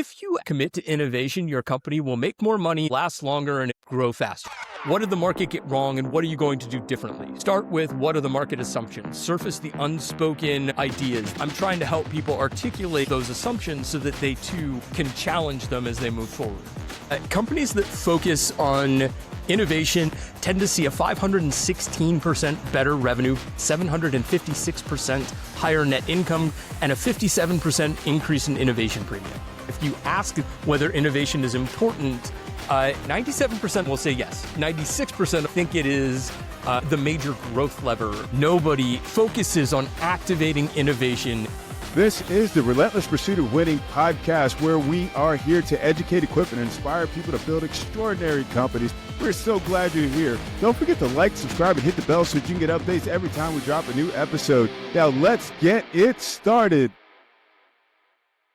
If you commit to innovation, your company will make more money, last longer, and grow faster. What did the market get wrong, and what are you going to do differently? Start with what are the market assumptions? Surface the unspoken ideas. I'm trying to help people articulate those assumptions so that they too can challenge them as they move forward. Companies that focus on innovation tend to see a 516% better revenue, 756% higher net income, and a 57% increase in innovation premium. If you ask whether innovation is important, 97% will say yes. 96% think it is the major growth lever. Nobody focuses on activating innovation. This is the Relentless Pursuit of Winning podcast, where we are here to educate, equip, and inspire people to build extraordinary companies. We're so glad you're here. Don't forget to like, subscribe, and hit the bell so you can get updates every time we drop a new episode. Now let's get it started.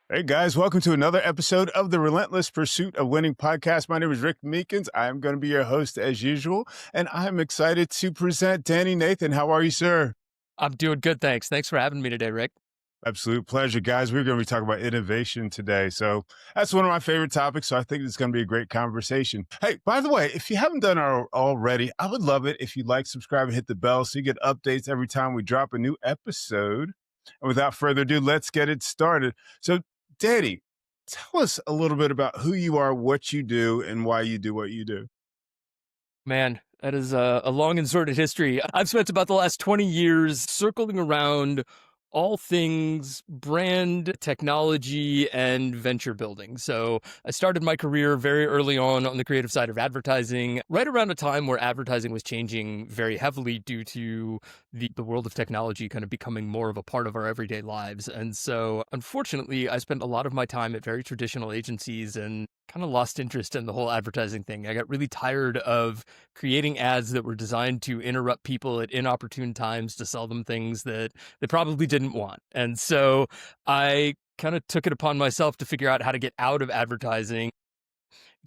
Hey guys, welcome to another episode of the Relentless Pursuit of Winning podcast. My name is Rick Meekins. I am going to be your host as usual, and I'm excited to present Danny Nathan. How are you, sir? I'm doing good, thanks. Thanks for having me today, Rick. Absolute pleasure, guys. We're going to be talking about innovation today. So that's one of my favorite topics. So I think it's going to be a great conversation. Hey, by the way, if you haven't done it already, I would love it if you like, subscribe, and hit the bell so you get updates every time we drop a new episode. And without further ado, let's get it started. So Danny, tell us a little bit about who you are, what you do, and why you do what you do. Man, that is a long and sordid history. I've spent about the last 20 years circling around all things brand, technology, and venture building. So I started my career very early on the creative side of advertising, right around a time where advertising was changing very heavily due to the world of technology kind of becoming more of a part of our everyday lives. And so, unfortunately, I spent a lot of my time at very traditional agencies and kind of lost interest in the whole advertising thing. I got really tired of creating ads that were designed to interrupt people at inopportune times to sell them things that they probably didn't want. And so I kind of took it upon myself to figure out how to get out of advertising.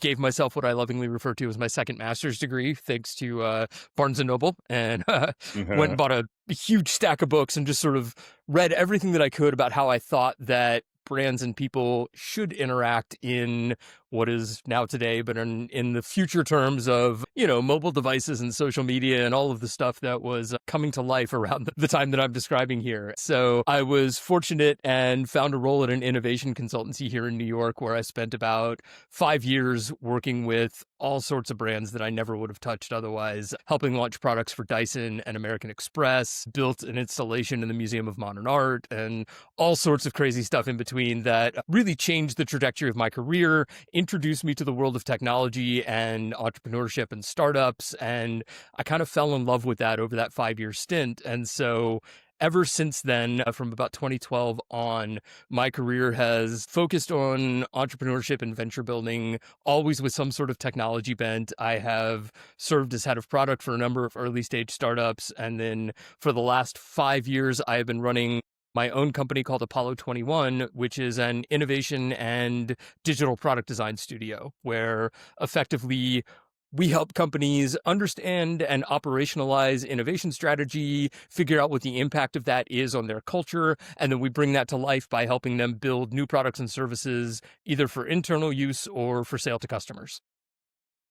Gave myself what I lovingly refer to as my second master's degree, thanks to Barnes & Noble, and went and bought a huge stack of books and just sort of read everything that I could about how I thought that brands and people should interact in what is now today, but in the future terms of, mobile devices and social media and all of the stuff that was coming to life around the time that I'm describing here. So I was fortunate and found a role at an innovation consultancy here in New York, where I spent about 5 years working with all sorts of brands that I never would have touched otherwise, helping launch products for Dyson and American Express, built an installation in the Museum of Modern Art, and all sorts of crazy stuff in between that really changed the trajectory of my career, introduced me to the world of technology and entrepreneurship and startups. And I kind of fell in love with that over that 5-year stint. And so ever since then, from about 2012 on, my career has focused on entrepreneurship and venture building, always with some sort of technology bent. I have served as head of product for a number of early stage startups. And then for the last 5 years, I have been running my own company called Apollo 21, which is an innovation and digital product design studio, where effectively we help companies understand and operationalize innovation strategy, figure out what the impact of that is on their culture, and then we bring that to life by helping them build new products and services, either for internal use or for sale to customers.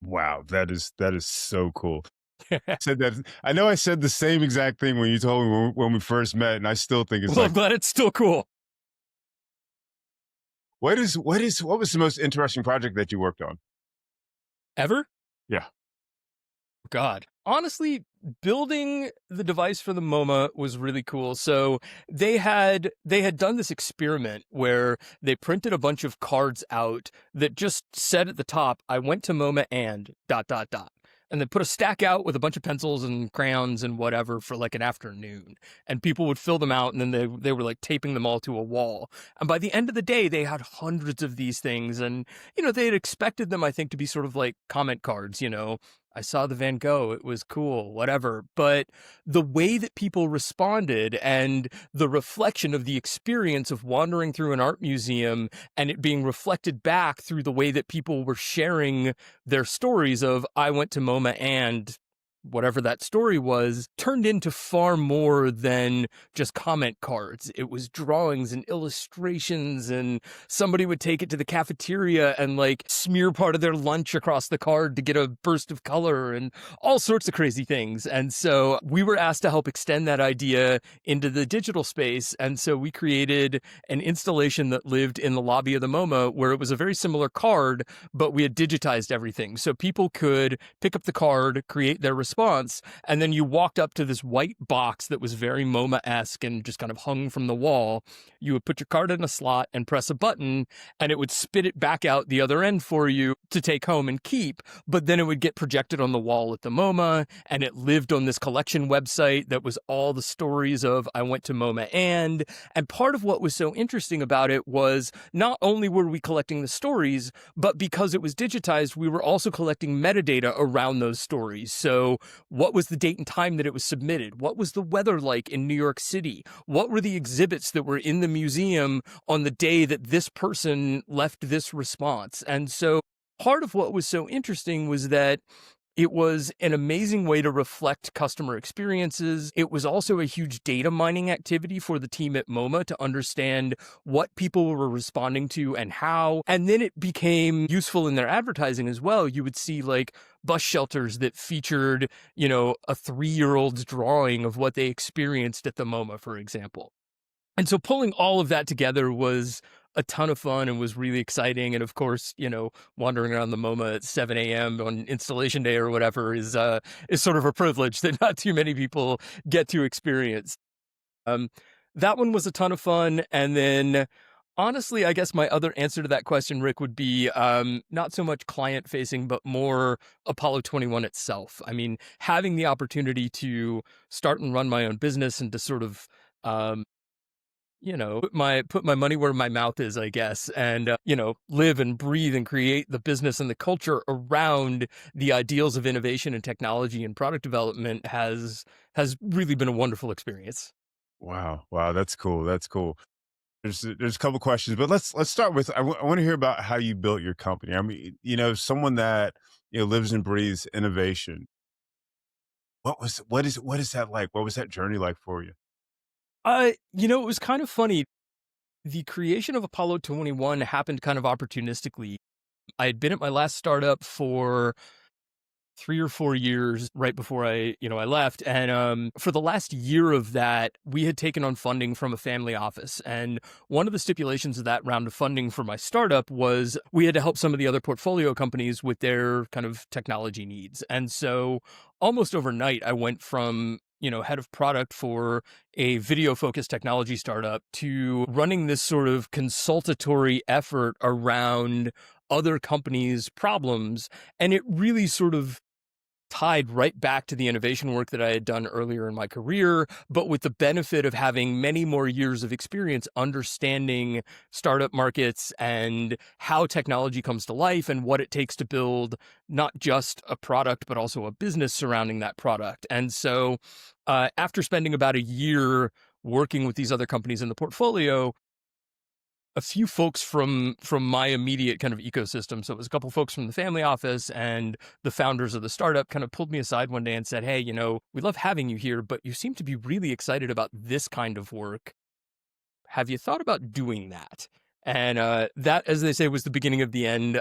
Wow, that is so cool. Said that. I know I said the same exact thing when you told me when we first met, and I still think it's I'm glad it's still cool. What was the most interesting project that you worked on? Ever? Yeah. God. Honestly, building the device for the MoMA was really cool. So they had done this experiment where they printed a bunch of cards out that just said at the top, "I went to MoMA and ... And they put a stack out with a bunch of pencils and crayons and whatever for like an afternoon. And people would fill them out, and then they were like taping them all to a wall. And by the end of the day, they had hundreds of these things. And, they had expected them, I think, to be sort of like comment cards, I saw the Van Gogh, it was cool, whatever. But the way that people responded and the reflection of the experience of wandering through an art museum and it being reflected back through the way that people were sharing their stories of, I went to MoMA and whatever that story was, turned into far more than just comment cards. It was drawings and illustrations, and somebody would take it to the cafeteria and like smear part of their lunch across the card to get a burst of color and all sorts of crazy things. And so we were asked to help extend that idea into the digital space. And so we created an installation that lived in the lobby of the MoMA where it was a very similar card, but we had digitized everything. So people could pick up the card, create their response, and then you walked up to this white box that was very MoMA-esque and just kind of hung from the wall. You would put your card in a slot and press a button, and it would spit it back out the other end for you to take home and keep. But then it would get projected on the wall at the MoMA, and it lived on this collection website that was all the stories of I went to MoMA. And part of what was so interesting about it was not only were we collecting the stories, but because it was digitized, we were also collecting metadata around those stories. So what was the date and time that it was submitted? What was the weather like in New York City? What were the exhibits that were in the museum on the day that this person left this response? And so part of what was so interesting was that it was an amazing way to reflect customer experiences. It was also a huge data mining activity for the team at MoMA to understand what people were responding to and how. And then it became useful in their advertising as well. You would see like bus shelters that featured, you know, a 3-year-old's drawing of what they experienced at the MoMA, for example. And so pulling all of that together was a ton of fun and was really exciting. And of course, you know, wandering around the MoMA at 7 a.m. on installation day or whatever is sort of a privilege that not too many people get to experience. That one was a ton of fun. And then honestly, I guess my other answer to that question, Rick, would be not so much client facing, but more Apollo 21 itself. I mean, having the opportunity to start and run my own business and to sort of you know, put my money where my mouth is, I guess, and you know, live and breathe and create the business and the culture around the ideals of innovation and technology and product development has really been a wonderful experience. Wow. Wow. That's cool. That's cool. There's a couple questions, but let's start with, I want to hear about how you built your company. I mean, you know, someone that, you know, lives and breathes innovation. What is that like? What was that journey like for you? You know, it was kind of funny. The creation of Apollo 21 happened kind of opportunistically. I had been at my last startup for 3 or 4 years right before I left. And for the last year of that, we had taken on funding from a family office. And one of the stipulations of that round of funding for my startup was we had to help some of the other portfolio companies with their kind of technology needs. And so almost overnight, I went from, you know, head of product for a video focused technology startup to running this sort of consultatory effort around other companies' problems. And it really sort of tied right back to the innovation work that I had done earlier in my career, but with the benefit of having many more years of experience understanding startup markets and how technology comes to life and what it takes to build not just a product, but also a business surrounding that product. And so after spending about a year working with these other companies in the portfolio, a few folks from my immediate kind of ecosystem. So it was a couple folks from the family office and the founders of the startup kind of pulled me aside one day and said, "Hey, you know, we love having you here, but you seem to be really excited about this kind of work. Have you thought about doing that?" And that, as they say, was the beginning of the end.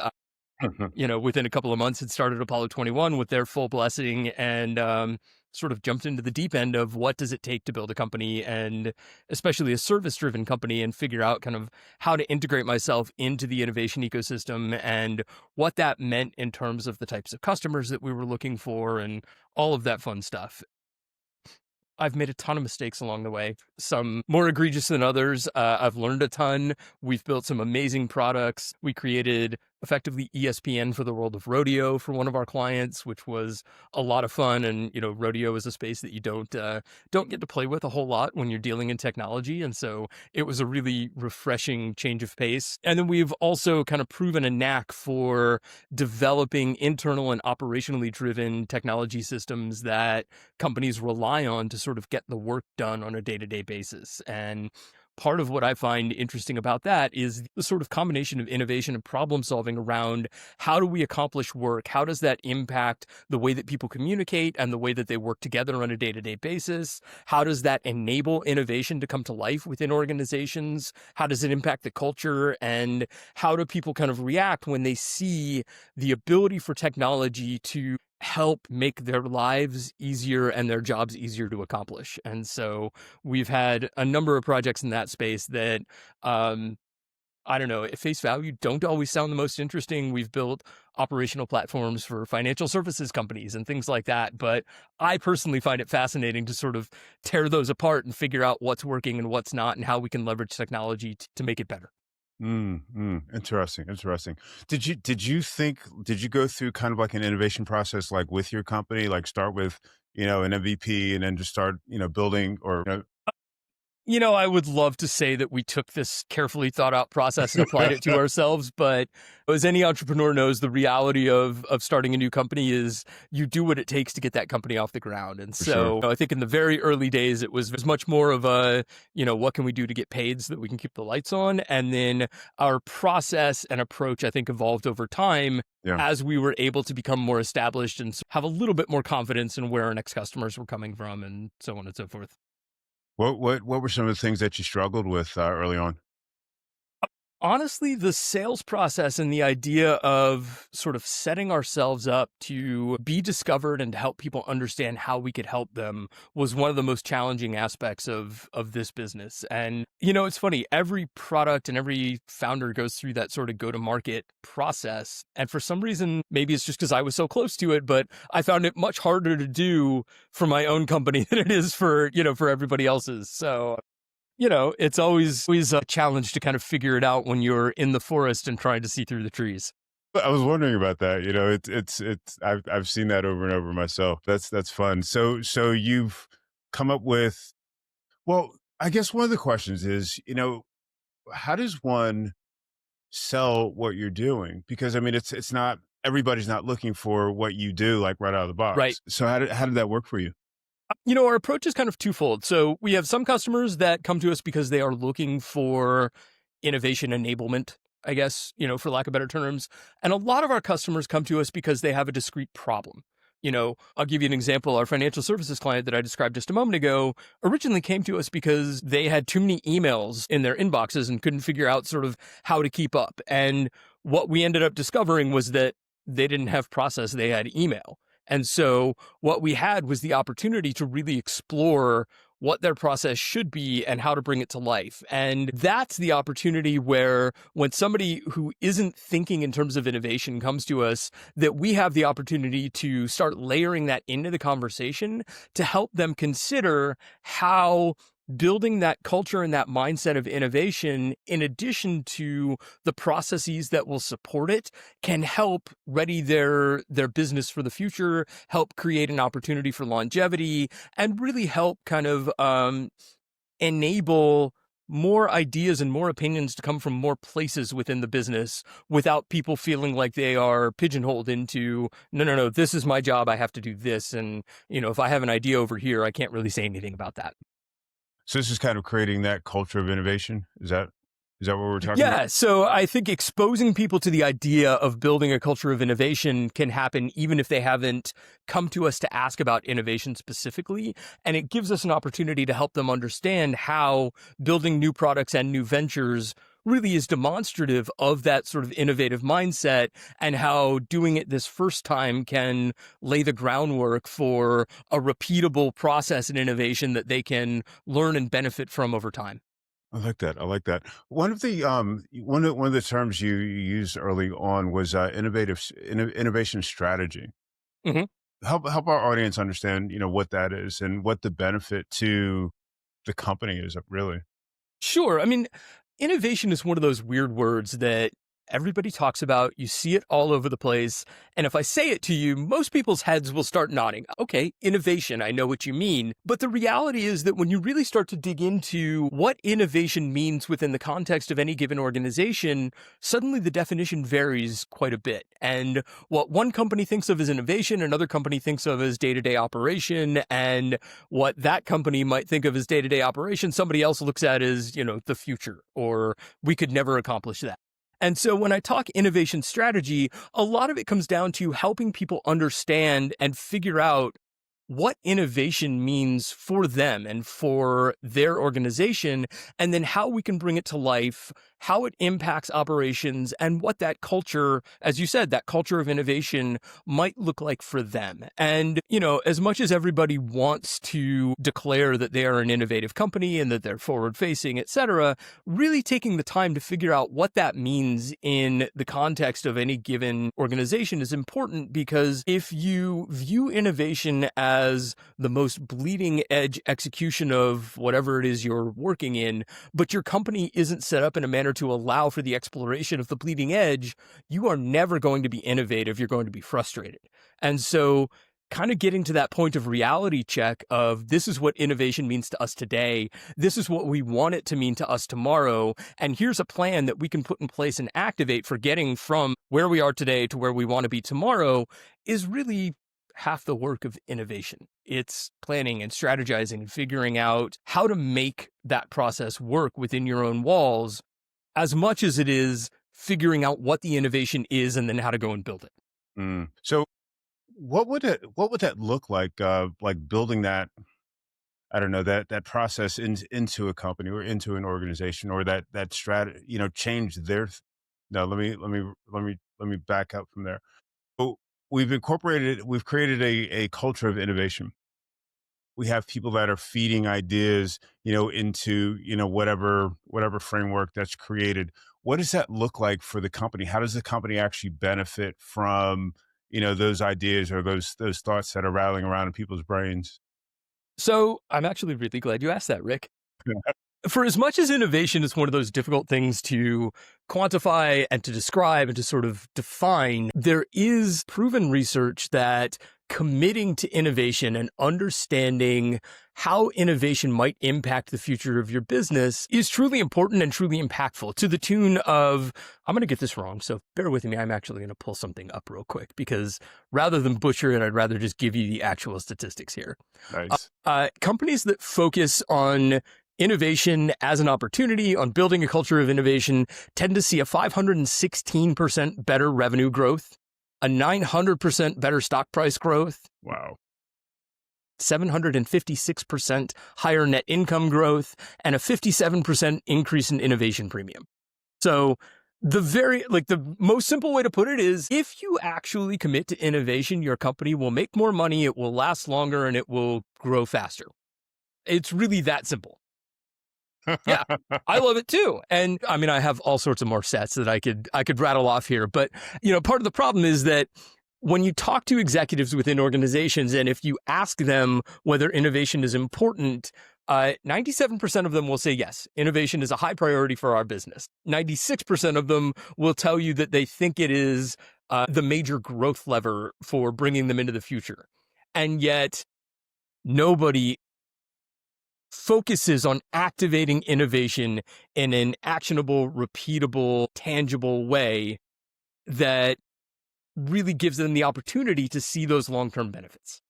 You know, within a couple of months, had started Apollo 21 with their full blessing and sort of jumped into the deep end of what does it take to build a company and especially a service driven company and figure out kind of how to integrate myself into the innovation ecosystem and what that meant in terms of the types of customers that we were looking for and all of that fun stuff. I've made a ton of mistakes along the way, some more egregious than others. I've learned a ton. We've built some amazing products. We created effectively ESPN for the world of rodeo for one of our clients, which was a lot of fun. And, you know, rodeo is a space that you don't get to play with a whole lot when you're dealing in technology. And so it was a really refreshing change of pace. And then we've also kind of proven a knack for developing internal and operationally driven technology systems that companies rely on to sort of get the work done on a day-to-day basis. And part of what I find interesting about that is the sort of combination of innovation and problem solving around how do we accomplish work? How does that impact the way that people communicate and the way that they work together on a day to day basis? How does that enable innovation to come to life within organizations? How does it impact the culture? And how do people kind of react when they see the ability for technology to help make their lives easier and their jobs easier to accomplish? And so we've had a number of projects in that space that, I don't know, at face value, don't always sound the most interesting. We've built operational platforms for financial services companies and things like that. But I personally find it fascinating to sort of tear those apart and figure out what's working and what's not and how we can leverage technology to make it better. Interesting. Interesting. Did you go through kind of like an innovation process, like with your company, like start with, an MVP and then just start, building or, I would love to say that we took this carefully thought out process and applied it to ourselves, but as any entrepreneur knows, the reality of starting a new company is you do what it takes to get that company off the ground. And For sure. so I think in the very early days, it was much more of a, what can we do to get paid so that we can keep the lights on? And then our process and approach, I think, evolved over time Yeah. as we were able to become more established and have a little bit more confidence in where our next customers were coming from and so on and so forth. What were some of the things that you struggled with early on? Honestly, the sales process and the idea of sort of setting ourselves up to be discovered and to help people understand how we could help them was one of the most challenging aspects of this business. And it's funny, every product and every founder goes through that sort of go-to-market process. And for some reason, maybe it's just because I was so close to it, but I found it much harder to do for my own company than it is for everybody else's. So it's always a challenge to kind of figure it out when you're in the forest and trying to see through the trees. I was wondering about that. I've seen that over and over myself. That's fun. So you've come up with, well, I guess one of the questions is, how does one sell what you're doing? Because I mean, it's not, everybody's not looking for what you do like right out of the Right. box. So how did that work for you? Our approach is kind of twofold. So we have some customers that come to us because they are looking for innovation enablement, I guess, for lack of better terms. And a lot of our customers come to us because they have a discrete problem. I'll give you an example. Our financial services client that I described just a moment ago originally came to us because they had too many emails in their inboxes and couldn't figure out sort of how to keep up. And what we ended up discovering was that they didn't have process, they had email. And so what we had was the opportunity to really explore what their process should be and how to bring it to life. And that's the opportunity where when somebody who isn't thinking in terms of innovation comes to us, that we have the opportunity to start layering that into the conversation to help them consider how building that culture and that mindset of innovation, in addition to the processes that will support it, can help ready their business for the future, help create an opportunity for longevity, and really help kind of enable more ideas and more opinions to come from more places within the business without people feeling like they are pigeonholed into, no, this is my job, I have to do this. And, if I have an idea over here, I can't really say anything about that. So this is kind of creating that culture of innovation. Is that what we're talking about? Yeah, so I think exposing people to the idea of building a culture of innovation can happen even if they haven't come to us to ask about innovation specifically. And it gives us an opportunity to help them understand how building new products and new ventures really is demonstrative of that sort of innovative mindset and how doing it this first time can lay the groundwork for a repeatable process and innovation that they can learn and benefit from over time. I like that. I like that. One of the terms you used early on was innovation strategy. Mhm. Help our audience understand, what that is and what the benefit to the company is really. Sure. I mean, innovation is one of those weird words that everybody talks about. You see it all over the place. And if I say it to you, most people's heads will start nodding. Okay, innovation, I know what you mean. But the reality is that when you really start to dig into what innovation means within the context of any given organization, suddenly the definition varies quite a bit. And what one company thinks of as innovation, another company thinks of as day-to-day operation, and what that company might think of as day-to-day operation, somebody else looks at as, the future, or we could never accomplish that. And so when I talk innovation strategy, a lot of it comes down to helping people understand and figure out what innovation means for them and for their organization, and then how we can bring it to life, how it impacts operations, and what that culture, as you said, that culture of innovation might look like for them. And, as much as everybody wants to declare that they are an innovative company and that they're forward facing, et cetera, really taking the time to figure out what that means in the context of any given organization is important, because if you view innovation as the most bleeding edge execution of whatever it is you're working in, but your company isn't set up in a manner to allow for the exploration of the bleeding edge, you are never going to be innovative. You're going to be frustrated. And so kind of getting to that point of reality check of this is what innovation means to us today. This is what we want it to mean to us tomorrow. And here's a plan that we can put in place and activate for getting from where we are today to where we want to be tomorrow is really half the work of innovation. It's planning and strategizing and figuring out how to make that process work within your own walls, as much as it is figuring out what the innovation is and then how to go and build it. So what would that look like building that, I don't know, that process into a company or into an organization, or that strategy, change their, no, let me back up from there. So we've created a culture of innovation. We have people that are feeding ideas, into, whatever framework that's created. What does that look like for the company? How does the company actually benefit from, those ideas or those thoughts that are rattling around in people's brains? So I'm actually really glad you asked that, Rick. For as much as innovation is one of those difficult things to quantify and to describe and to sort of define, there is proven research that committing to innovation and understanding how innovation might impact the future of your business is truly important and truly impactful, to the tune of, I'm going to get this wrong, so bear with me. I'm actually going to pull something up real quick, because rather than butcher it, I'd rather just give you the actual statistics here. Nice. Companies that focus on innovation as an opportunity, on building a culture of innovation, tend to see a 516% better revenue growth, a 900% better stock price growth. Wow. 756% higher net income growth, and a 57% increase in innovation premium. So the most simple way to put it is, if you actually commit to innovation, your company will make more money, it will last longer, and it will grow faster. It's really that simple. Yeah, I love it too. And I mean, I have all sorts of more stats that I could rattle off here. But, part of the problem is that when you talk to executives within organizations, and if you ask them whether innovation is important, 97% of them will say yes, innovation is a high priority for our business. 96% of them will tell you that they think it is the major growth lever for bringing them into the future. And yet nobody focuses on activating innovation in an actionable, repeatable, tangible way that really gives them the opportunity to see those long-term benefits.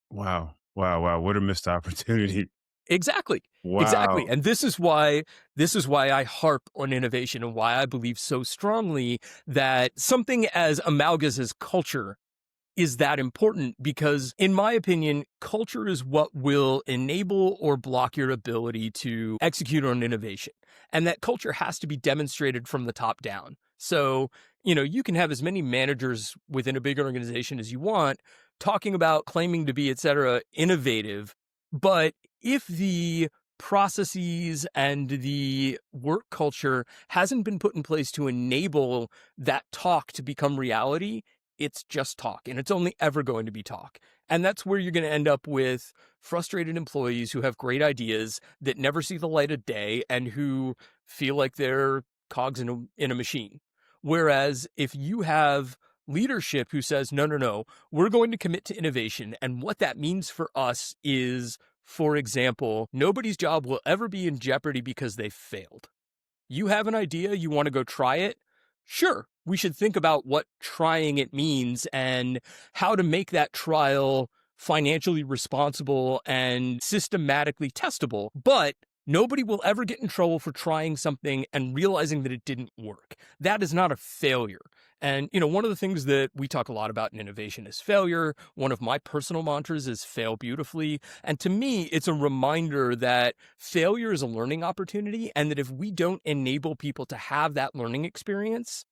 Wow. What a missed opportunity. Exactly. Wow. Exactly. And this is why I harp on innovation, and why I believe so strongly that something as amalgamous as culture is that important, because in my opinion, culture is what will enable or block your ability to execute on innovation. And that culture has to be demonstrated from the top down. So, you can have as many managers within a big organization as you want, talking about, claiming to be, et cetera, innovative. But if the processes and the work culture hasn't been put in place to enable that talk to become reality, it's just talk, and it's only ever going to be talk. And that's where you're going to end up with frustrated employees who have great ideas that never see the light of day and who feel like they're cogs in a machine. Whereas if you have leadership who says, no, no, no, we're going to commit to innovation. And what that means for us is, for example, nobody's job will ever be in jeopardy because they failed. You have an idea, you want to go try it? Sure, we should think about what trying it means and how to make that trial financially responsible and systematically testable. But nobody will ever get in trouble for trying something and realizing that it didn't work. That is not a failure. And, one of the things that we talk a lot about in innovation is failure. One of my personal mantras is fail beautifully. And to me, it's a reminder that failure is a learning opportunity, and that if we don't enable people to have that learning experience,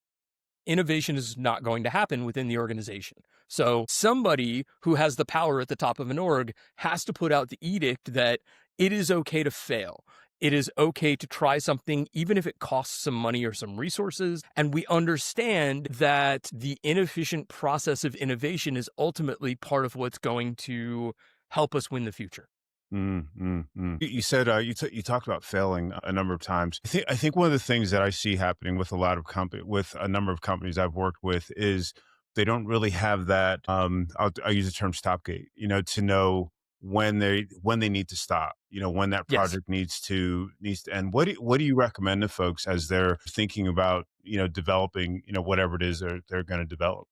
innovation is not going to happen within the organization. So somebody who has the power at the top of an org has to put out the edict that it is okay to fail. It is okay to try something, even if it costs some money or some resources. And we understand that the inefficient process of innovation is ultimately part of what's going to help us win the future. You said you talked about failing a number of times. I think one of the things that I see happening with with a number of companies I've worked with is they don't really have that. I'll use the term stopgate. To know when they need to stop. When that Yes. project needs to end. What do you recommend to folks as they're thinking about developing whatever it is they're going to develop?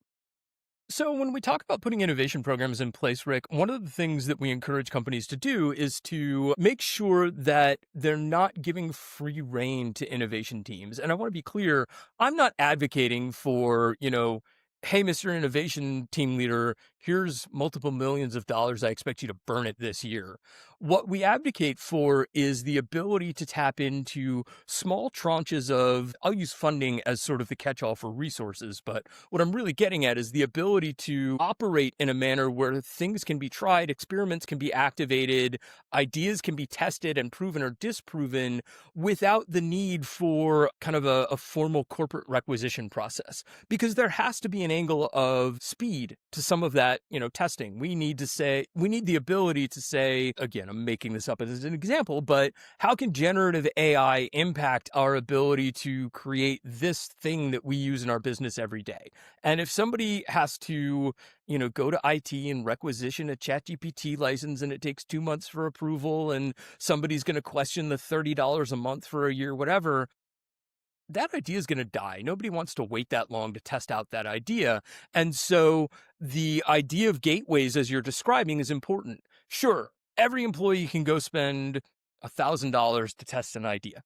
So when we talk about putting innovation programs in place, Rick, one of the things that we encourage companies to do is to make sure that they're not giving free rein to innovation teams. And I want to be clear, I'm not advocating for, hey, Mr. Innovation Team Leader, here's multiple millions of dollars. I expect you to burn it this year. What we advocate for is the ability to tap into small tranches of, I'll use funding as sort of the catch-all for resources, but what I'm really getting at is the ability to operate in a manner where things can be tried, experiments can be activated, ideas can be tested and proven or disproven without the need for kind of a formal corporate requisition process. Because there has to be an angle of speed to some of that, testing. We need the ability to say, again, I'm making this up as an example, but how can generative AI impact our ability to create this thing that we use in our business every day? And if somebody has to, go to IT and requisition a ChatGPT license and it takes 2 months for approval and somebody's going to question the $30 a month for a year, whatever, that idea is going to die. Nobody wants to wait that long to test out that idea. And so the idea of gateways, as you're describing, is important. Sure, every employee can go spend $1,000 to test an idea.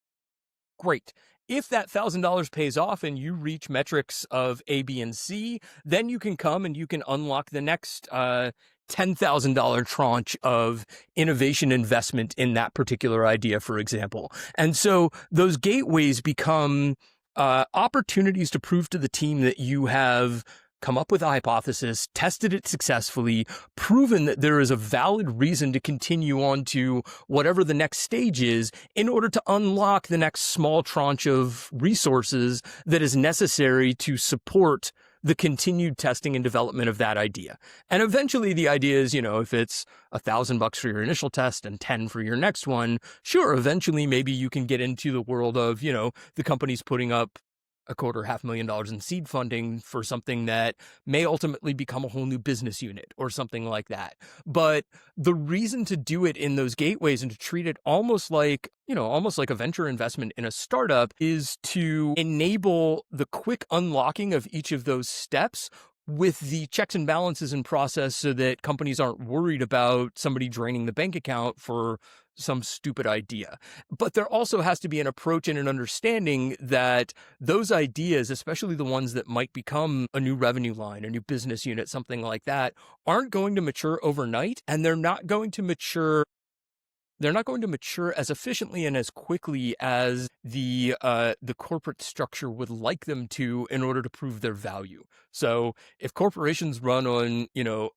Great. If that $1,000 pays off and you reach metrics of A, B, and C, then you can come and you can unlock the next $10,000 tranche of innovation investment in that particular idea, for example. And so those gateways become opportunities to prove to the team that you have come up with a hypothesis, tested it successfully, proven that there is a valid reason to continue on to whatever the next stage is in order to unlock the next small tranche of resources that is necessary to support the continued testing and development of that idea. And eventually the idea is, if it's $1,000 for your initial test and 10 for your next one, sure, eventually maybe you can get into the world of, the company's putting up $250,000 in seed funding for something that may ultimately become a whole new business unit or something like that. But the reason to do it in those gateways and to treat it almost like a venture investment in a startup is to enable the quick unlocking of each of those steps with the checks and balances in process so that companies aren't worried about somebody draining the bank account for some stupid idea. But there also has to be an approach and an understanding that those ideas, especially the ones that might become a new revenue line, a new business unit, something like that, aren't going to mature overnight, and they're not going to mature as efficiently and as quickly as the corporate structure would like them to in order to prove their value. So if corporations run on,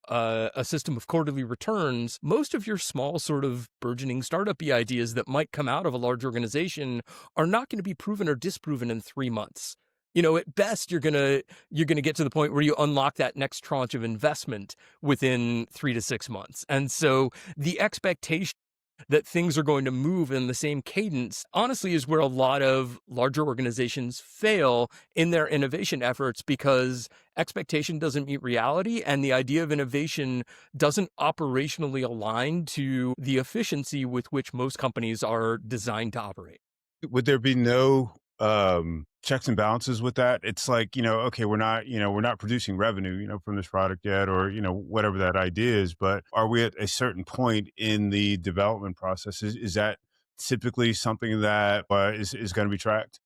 a system of quarterly returns, most of your small sort of burgeoning startup-y ideas that might come out of a large organization are not going to be proven or disproven in 3 months. At best, you're gonna get to the point where you unlock that next tranche of investment within 3 to 6 months. And so the expectation that things are going to move in the same cadence, honestly, is where a lot of larger organizations fail in their innovation efforts because expectation doesn't meet reality and the idea of innovation doesn't operationally align to the efficiency with which most companies are designed to operate. Would there be no checks and balances with that? It's like, okay, we're not producing revenue, from this product yet, or, whatever that idea is, but are we at a certain point in the development process? Is that typically something that is going to be tracked?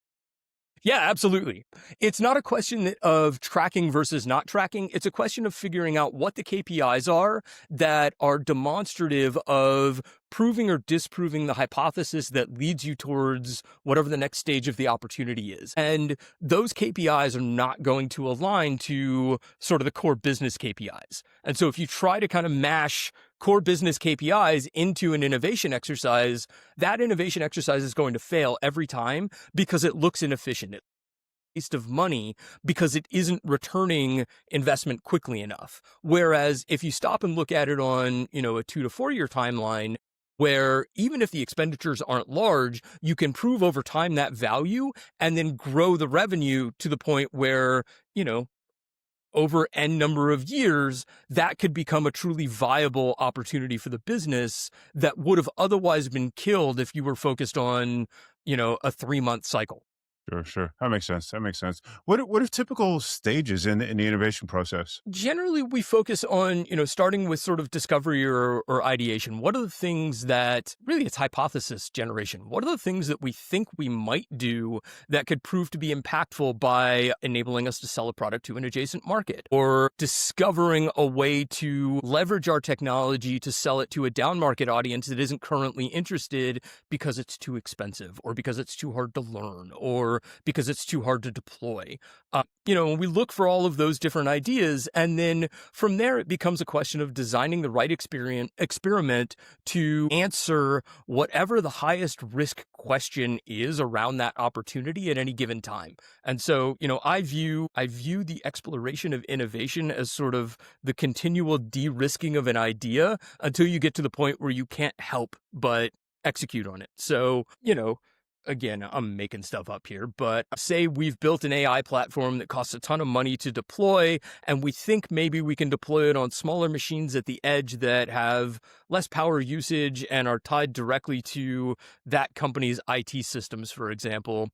Yeah, absolutely. It's not a question of tracking versus not tracking. It's a question of figuring out what the KPIs are that are demonstrative of proving or disproving the hypothesis that leads you towards whatever the next stage of the opportunity is. And those KPIs are not going to align to sort of the core business KPIs. And so if you try to kind of mash core business KPIs into an innovation exercise, that innovation exercise is going to fail every time because it looks inefficient. It's a waste of money because it isn't returning investment quickly enough. Whereas if you stop and look at it on, a 2 to 4 year timeline, where even if the expenditures aren't large, you can prove over time that value and then grow the revenue to the point where, over N number of years, that could become a truly viable opportunity for the business that would have otherwise been killed if you were focused on, a 3 month cycle. Sure, sure. That makes sense. That makes sense. What are typical stages in the innovation process? Generally, we focus on, starting with sort of discovery or ideation. What are the things that really it's hypothesis generation? What are the things that we think we might do that could prove to be impactful by enabling us to sell a product to an adjacent market or discovering a way to leverage our technology to sell it to a down market audience that isn't currently interested because it's too expensive or because it's too hard to learn or because it's too hard to deploy. We look for all of those different ideas, and then from there, it becomes a question of designing the right experiment to answer whatever the highest risk question is around that opportunity at any given time. And so, I view the exploration of innovation as sort of the continual de-risking of an idea until you get to the point where you can't help but execute on it. So, again, I'm making stuff up here, but say we've built an AI platform that costs a ton of money to deploy, and we think maybe we can deploy it on smaller machines at the edge that have less power usage and are tied directly to that company's IT systems, for example.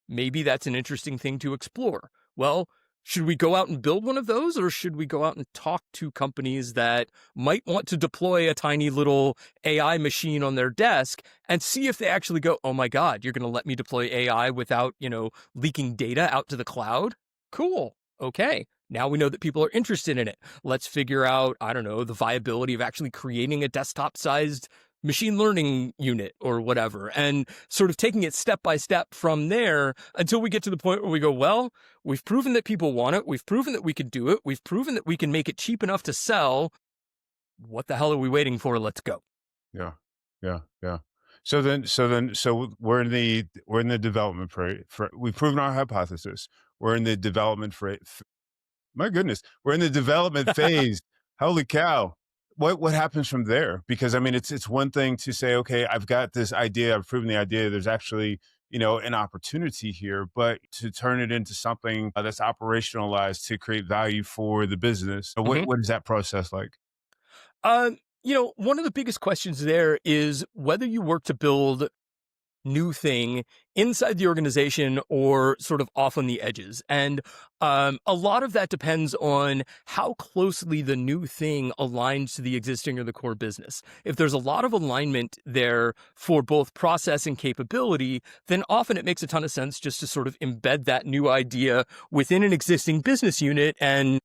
Maybe that's an interesting thing to explore. Well, should we go out and build one of those, or should we go out and talk to companies that might want to deploy a tiny little AI machine on their desk and see if they actually go, oh my God, you're going to let me deploy AI without, leaking data out to the cloud? Cool. Okay. Now we know that people are interested in it. Let's figure out, I don't know, the viability of actually creating a desktop sized machine learning unit or whatever, and sort of taking it step by step from there until we get to the point where we go, well, we've proven that people want it. We've proven that we can do it. We've proven that we can make it cheap enough to sell. What the hell are we waiting for? Let's go. Yeah, yeah, yeah. So we're in the development for we've proven our hypothesis. We're in the development my goodness, we're in the development phase. Holy cow. What happens from there? Because I mean, it's one thing to say, okay, I've got this idea, I've proven the idea, there's actually, an opportunity here, but to turn it into something that's operationalized to create value for the business. Mhm. What is that process like? One of the biggest questions there is whether you work to build new thing inside the organization or sort of off on the edges. And a lot of that depends on how closely the new thing aligns to the existing or the core business. If there's a lot of alignment there for both process and capability, then often it makes a ton of sense just to sort of embed that new idea within an existing business unit and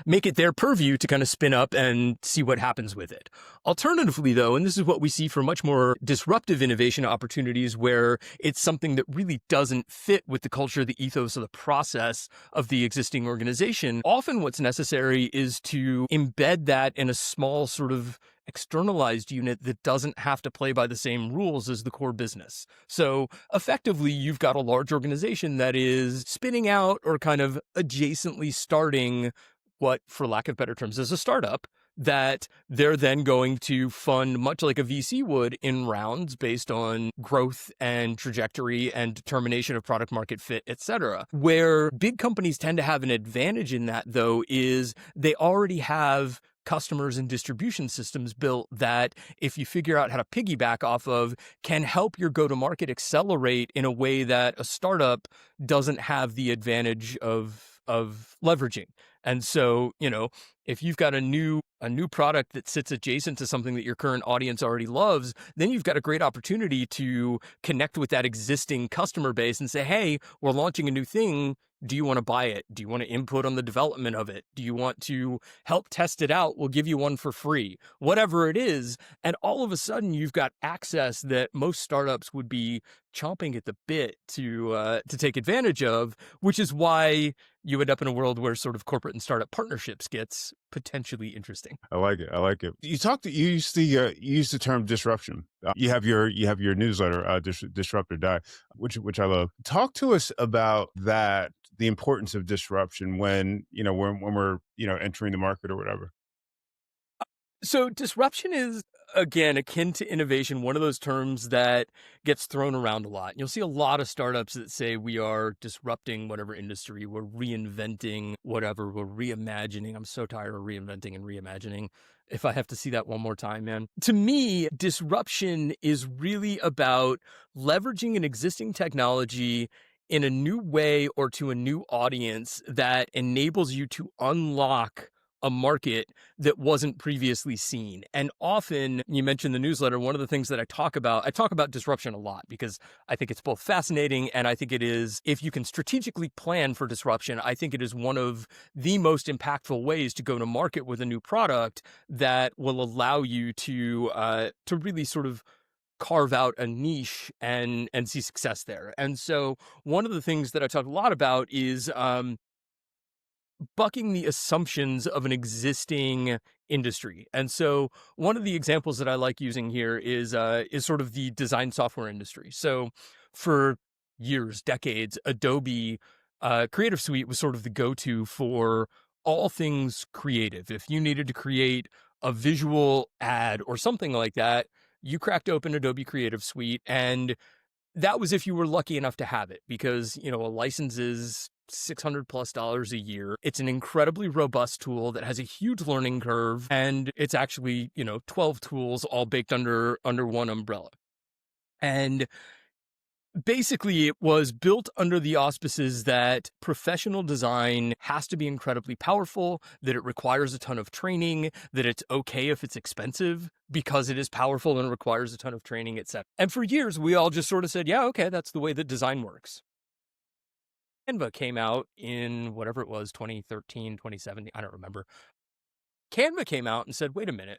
make it their purview to kind of spin up and see what happens with it. Alternatively, though, and this is what we see for much more disruptive innovation opportunities where it's something that really doesn't fit with the culture, the ethos, or the process of the existing organization, often what's necessary is to embed that in a small sort of externalized unit that doesn't have to play by the same rules as the core business. So effectively, you've got a large organization that is spinning out or kind of adjacently starting what, for lack of better terms, is a startup that they're then going to fund, much like a VC would, in rounds based on growth and trajectory and determination of product market fit, et cetera. Where big companies tend to have an advantage in that, though, is they already have customers and distribution systems built that, if you figure out how to piggyback off of, can help your go-to-market accelerate in a way that a startup doesn't have the advantage of leveraging. And so, if you've got a new product that sits adjacent to something that your current audience already loves, then you've got a great opportunity to connect with that existing customer base and say, hey, we're launching a new thing. Do you want to buy it? Do you want to input on the development of it? Do you want to help test it out? We'll give you one for free, whatever it is. And all of a sudden you've got access that most startups would be chomping at the bit to take advantage of, which is why you end up in a world where sort of corporate and startup partnerships gets potentially interesting. I like it. I like it. You use the term disruption. You have your newsletter, Disrupt or Die, which I love. Talk to us about that, the importance of disruption when we're entering the market or whatever. So disruption is, again, akin to innovation, one of those terms that gets thrown around a lot. You'll see a lot of startups that say we are disrupting whatever industry, we're reinventing whatever, we're reimagining. I'm so tired of reinventing and reimagining. If I have to see that one more time, man. To me, disruption is really about leveraging an existing technology in a new way or to a new audience that enables you to unlock a market that wasn't previously seen. And often, you mentioned the newsletter, one of the things that I talk about disruption a lot because I think it's both fascinating and I think it is, if you can strategically plan for disruption, I think it is one of the most impactful ways to go to market with a new product that will allow you to really sort of carve out a niche and see success there. And so one of the things that I talk a lot about is bucking the assumptions of an existing industry. And so one of the examples that I like using here is sort of the design software industry. So for years, decades, Adobe Creative Suite was sort of the go-to for all things creative. If you needed to create a visual ad or something like that, you cracked open Adobe Creative Suite, and that was if you were lucky enough to have it, because, a license is $600+ a year. It's an incredibly robust tool that has a huge learning curve, and it's actually, 12 tools all baked under one umbrella. And basically, it was built under the auspices that professional design has to be incredibly powerful, that it requires a ton of training, that it's okay if it's expensive because it is powerful and requires a ton of training, etc. And for years, we all just sort of said, yeah, okay, that's the way that design works. Canva came out in whatever it was, 2013, 2017, I don't remember. Canva came out and said, wait a minute,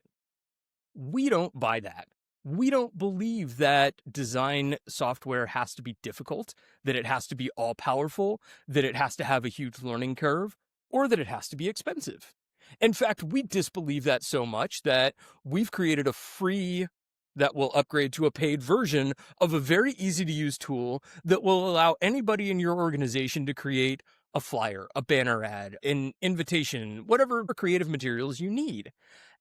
we don't buy that. We don't believe that design software has to be difficult, that it has to be all powerful, that it has to have a huge learning curve, or that it has to be expensive. In fact, we disbelieve that so much that we've created a free that will upgrade to a paid version of a very easy to use tool that will allow anybody in your organization to create a flyer, a banner ad, an invitation, whatever creative materials you need.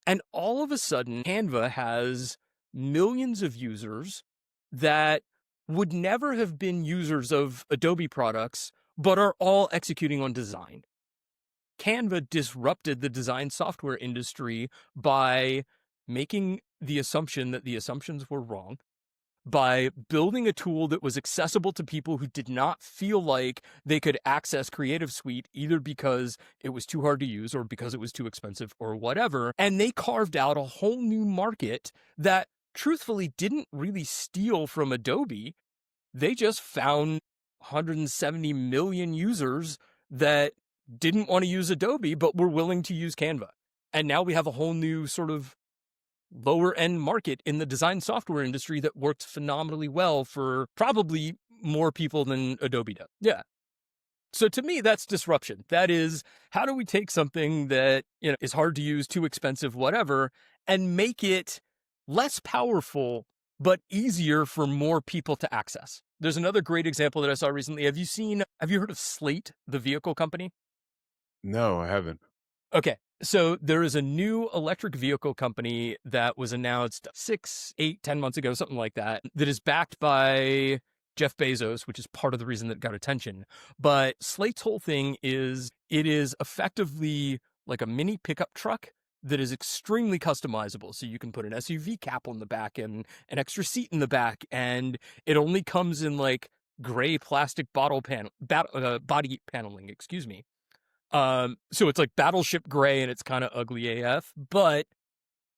And all of a sudden, Canva has millions of users that would never have been users of Adobe products, but are all executing on design. Canva disrupted the design software industry by making the assumption that the assumptions were wrong, by building a tool that was accessible to people who did not feel like they could access Creative Suite, either because it was too hard to use or because it was too expensive or whatever. And they carved out a whole new market that truthfully didn't really steal from Adobe. They just found 170 million users that didn't want to use Adobe, but were willing to use Canva. And now we have a whole new sort of lower end market in the design software industry that works phenomenally well for probably more people than Adobe does. Yeah. So to me, that's disruption. That is, how do we take something that, is hard to use, too expensive, whatever, and make it less powerful, but easier for more people to access? There's another great example that I saw recently. Have you heard of Slate, the vehicle company? No, I haven't. Okay. So there is a new electric vehicle company that was announced 6, 8, 10 months ago, something like that, that is backed by Jeff Bezos, which is part of the reason that got attention. But Slate's whole thing is it is effectively like a mini pickup truck that is extremely customizable. So you can put an SUV cap on the back and an extra seat in the back, and it only comes in like gray plastic body paneling, excuse me. So it's like battleship gray and it's kind of ugly AF, but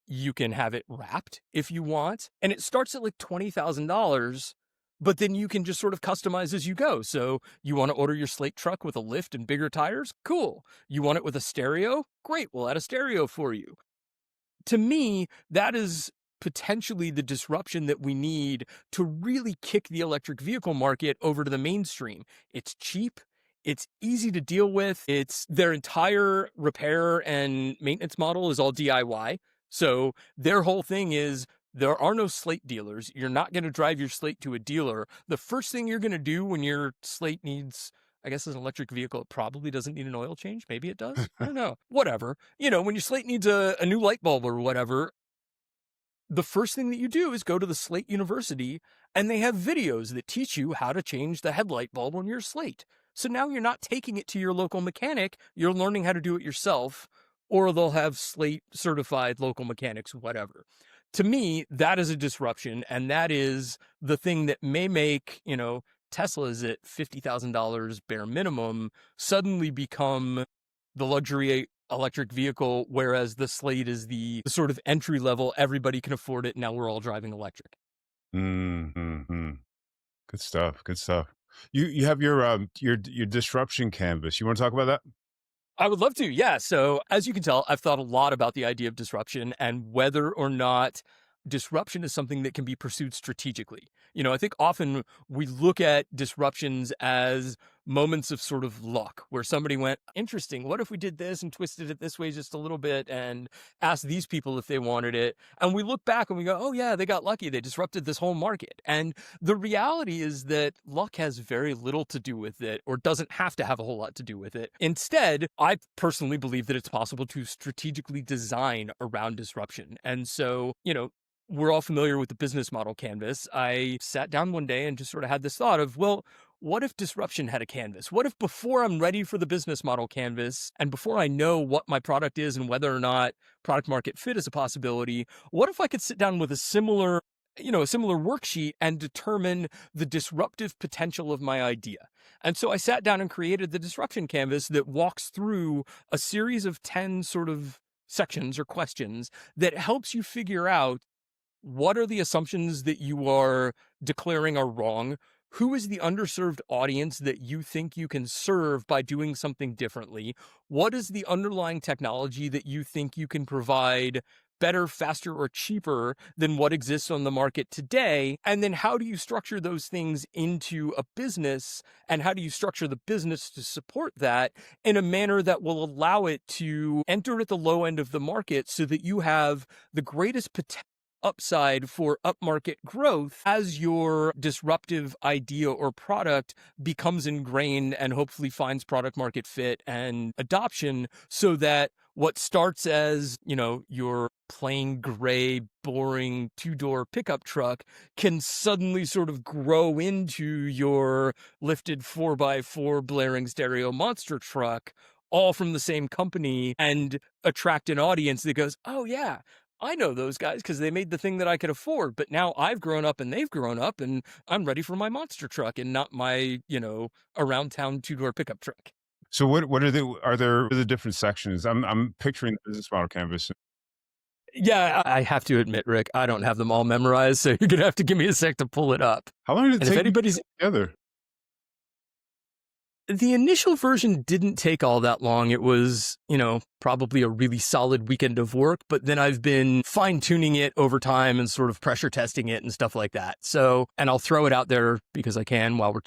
you can have it wrapped if you want. And it starts at like $20,000, but then you can just sort of customize as you go. So you want to order your Slate truck with a lift and bigger tires? Cool. You want it with a stereo? Great. We'll add a stereo for you. To me, that is potentially the disruption that we need to really kick the electric vehicle market over to the mainstream. It's cheap. It's easy to deal with. It's their entire repair and maintenance model is all DIY. So their whole thing is there are no Slate dealers. You're not going to drive your Slate to a dealer. The first thing you're going to do when your Slate needs, I guess, as an electric vehicle, it probably doesn't need an oil change. Maybe it does. I don't know. Whatever. When your Slate needs a new light bulb or whatever, the first thing that you do is go to the Slate University, and they have videos that teach you how to change the headlight bulb on your Slate. So now you're not taking it to your local mechanic, you're learning how to do it yourself, or they'll have Slate certified local mechanics, whatever. To me, that is a disruption, and that is the thing that may make, Teslas at $50,000 bare minimum suddenly become the luxury electric vehicle, whereas the Slate is the sort of entry level, everybody can afford it, now we're all driving electric. Mm-hmm. Good stuff. Good stuff. You have your disruption canvas. You want to talk about that? I would love to. Yeah. So as you can tell, I've thought a lot about the idea of disruption and whether or not disruption is something that can be pursued strategically. I think often we look at disruptions as moments of sort of luck where somebody went, interesting, what if we did this and twisted it this way just a little bit and asked these people if they wanted it? And we look back and we go, oh yeah, they got lucky. They disrupted this whole market. And the reality is that luck has very little to do with it, or doesn't have to have a whole lot to do with it. Instead, I personally believe that it's possible to strategically design around disruption. And so, we're all familiar with the business model canvas. I sat down one day and just sort of had this thought of, well, what if disruption had a canvas? What if before I'm ready for the business model canvas and before I know what my product is and whether or not product market fit is a possibility, what if I could sit down with a similar worksheet and determine the disruptive potential of my idea? And so I sat down and created the disruption canvas that walks through a series of 10 sort of sections or questions that helps you figure out what are the assumptions that you are declaring are wrong? Who is the underserved audience that you think you can serve by doing something differently? What is the underlying technology that you think you can provide better, faster, or cheaper than what exists on the market today? And then how do you structure those things into a business? And how do you structure the business to support that in a manner that will allow it to enter at the low end of the market so that you have the greatest potential upside for upmarket growth as your disruptive idea or product becomes ingrained and hopefully finds product market fit and adoption, so that what starts as, your plain gray, boring 2-door pickup truck can suddenly sort of grow into your lifted 4x4 blaring stereo monster truck, all from the same company, and attract an audience that goes, oh yeah, I know those guys because they made the thing that I could afford, but now I've grown up and they've grown up and I'm ready for my monster truck and not my, around town 2-door pickup truck. So what are there the different sections? I'm picturing the business model canvas. Yeah, I have to admit, Rick, I don't have them all memorized, so you're going to have to give me a sec to pull it up. How long did it And take if anybody's together? The initial version didn't take all that long. It was, probably a really solid weekend of work, but then I've been fine tuning it over time and sort of pressure testing it and stuff like that. So, and I'll throw it out there because I can while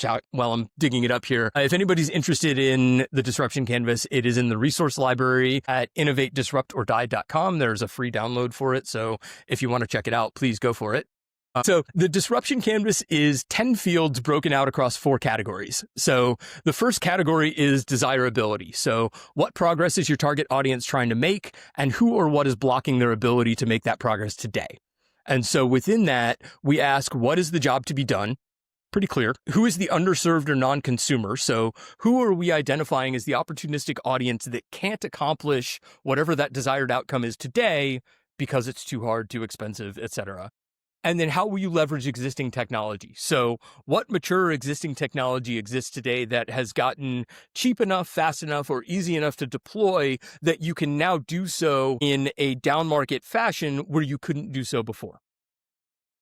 I'm digging it up here. If anybody's interested in the disruption canvas, it is in the resource library at innovatedisruptordie.com. There's a free download for it. So if you want to check it out, please go for it. So the disruption canvas is 10 fields broken out across 4 categories. So the first category is desirability. So what progress is your target audience trying to make, and who or what is blocking their ability to make that progress today? And so within that, we ask, what is the job to be done? Pretty clear. Who is the underserved or non-consumer? So who are we identifying as the opportunistic audience that can't accomplish whatever that desired outcome is today because it's too hard, too expensive, etc. And then how will you leverage existing technology? So what mature existing technology exists today that has gotten cheap enough, fast enough, or easy enough to deploy that you can now do so in a down market fashion where you couldn't do so before?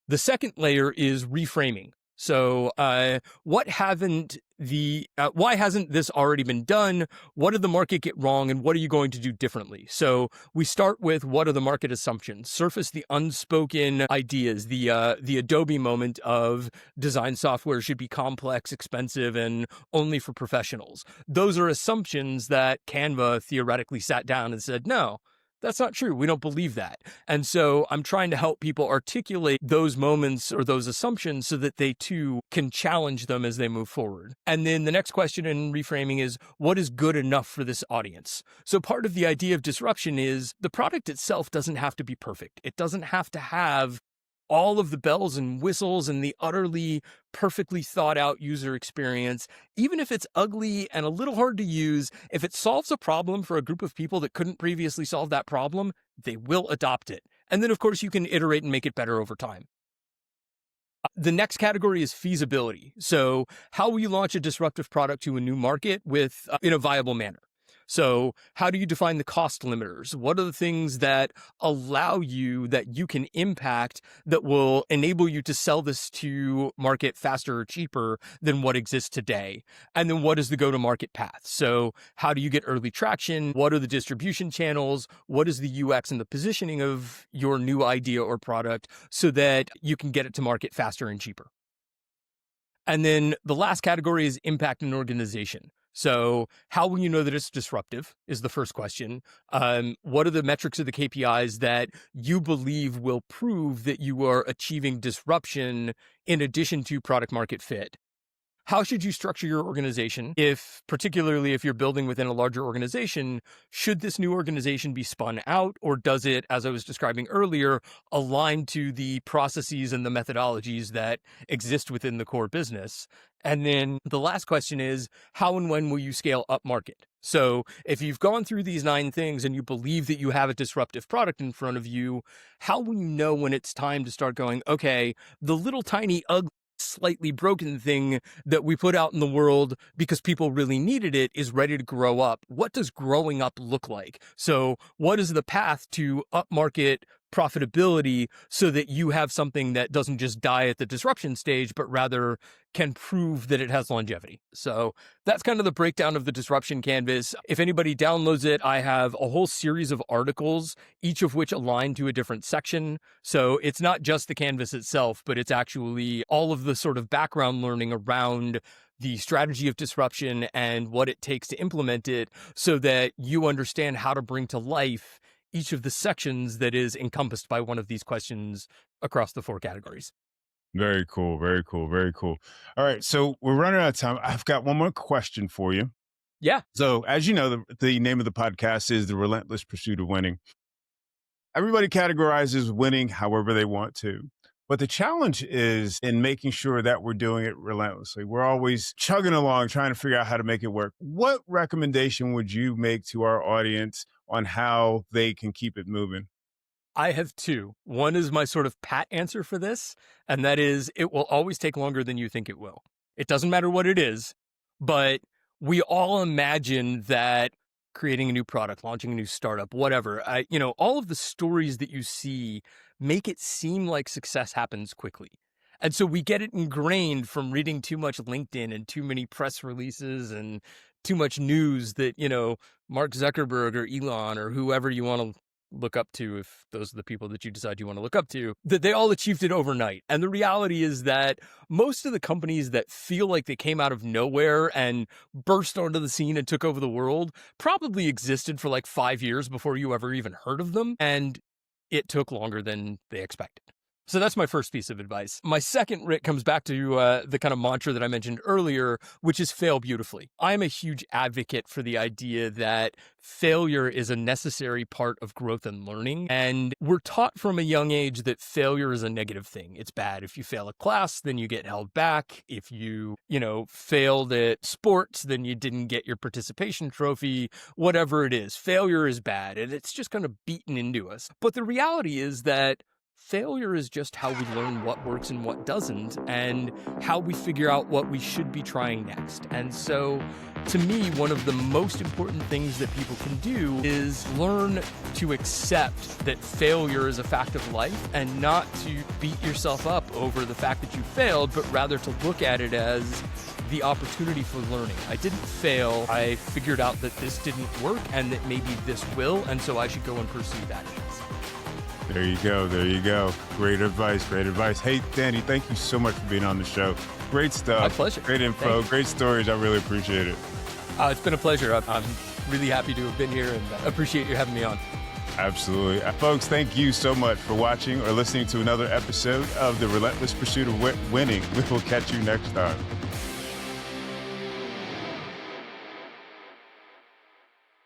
The second layer is reframing. So why hasn't this already been done? What did the market get wrong, and what are you going to do differently? So we start with, what are the market assumptions? Surface the unspoken ideas, the Adobe moment of design software should be complex, expensive, and only for professionals. Those are assumptions that Canva theoretically sat down and said, no, that's not true. We don't believe that. And so I'm trying to help people articulate those moments or those assumptions so that they too can challenge them as they move forward. And then the next question in reframing is, what is good enough for this audience? So part of the idea of disruption is the product itself doesn't have to be perfect. It doesn't have to have all of the bells and whistles and the utterly perfectly thought out user experience. Even if it's ugly and a little hard to use, if it solves a problem for a group of people that couldn't previously solve that problem, they will adopt it. And then, of course, you can iterate and make it better over time. The next category is feasibility. So how will you launch a disruptive product to a new market in a viable manner? So how do you define the cost limiters? What are the things that allow you, that you can impact, that will enable you to sell this to market faster or cheaper than what exists today? And then what is the go-to-market path? So how do you get early traction? What are the distribution channels? What is the UX and the positioning of your new idea or product so that you can get it to market faster and cheaper? And then the last category is impact and organization. So how will you know that it's disruptive is the first question. What are the metrics of the KPIs that you believe will prove that you are achieving disruption in addition to product market fit? How should you structure your organization? Particularly if you're building within a larger organization, should this new organization be spun out, or does it, as I was describing earlier, align to the processes and the methodologies that exist within the core business? And then the last question is, how and when will you scale up market? So if you've gone through these 9 things and you believe that you have a disruptive product in front of you, how will you know when it's time to start going, okay, the little tiny ugly slightly broken thing that we put out in the world because people really needed it is ready to grow up? What does growing up look like? So what is the path to upmarket profitability so that you have something that doesn't just die at the disruption stage, but rather can prove that it has longevity? So that's kind of the breakdown of the disruption canvas. If anybody downloads it, I have a whole series of articles, each of which align to a different section. So it's not just the canvas itself, but it's actually all of the sort of background learning around the strategy of disruption and what it takes to implement it so that you understand how to bring to life each of the sections that is encompassed by one of these questions across the 4 categories. Very cool. Very cool. Very cool. All right. So we're running out of time. I've got one more question for you. Yeah. So, as you know, the name of the podcast is The Relentless Pursuit of Winning. Everybody categorizes winning however they want to. But the challenge is in making sure that we're doing it relentlessly. We're always chugging along, trying to figure out how to make it work. What recommendation would you make to our audience on how they can keep it moving? I have 2. One is my sort of pat answer for this, and that is, it will always take longer than you think it will. It doesn't matter what it is, but we all imagine that creating a new product, launching a new startup, whatever, all of the stories that you see make it seem like success happens quickly. And so we get it ingrained from reading too much LinkedIn and too many press releases and too much news that, Mark Zuckerberg or Elon or whoever you want to look up to, if those are the people that you decide you want to look up to, that they all achieved it overnight. And the reality is that most of the companies that feel like they came out of nowhere and burst onto the scene and took over the world probably existed for like 5 years before you ever even heard of them. And it took longer than they expected. So that's my first piece of advice. My second, Rick, comes back to the kind of mantra that I mentioned earlier, which is fail beautifully. I'm a huge advocate for the idea that failure is a necessary part of growth and learning. And we're taught from a young age that failure is a negative thing. It's bad. If you fail a class, then you get held back. If you failed at sports, then you didn't get your participation trophy, whatever it is. Failure is bad. And it's just kind of beaten into us. But the reality is that failure is just how we learn what works and what doesn't, and how we figure out what we should be trying next. And so, to me, one of the most important things that people can do is learn to accept that failure is a fact of life, and not to beat yourself up over the fact that you failed, but rather to look at it as the opportunity for learning. I didn't fail. I figured out that this didn't work and that maybe this will, and so I should go and pursue that next. There you go. There you go. Great advice. Great advice. Hey, Danny, thank you so much for being on the show. Great stuff. My pleasure. Great info. Thanks. Great stories. I really appreciate it. It's been a pleasure. I'm really happy to have been here and appreciate you having me on. Absolutely. Folks, thank you so much for watching or listening to another episode of The Relentless Pursuit of Winning. We will catch you next time.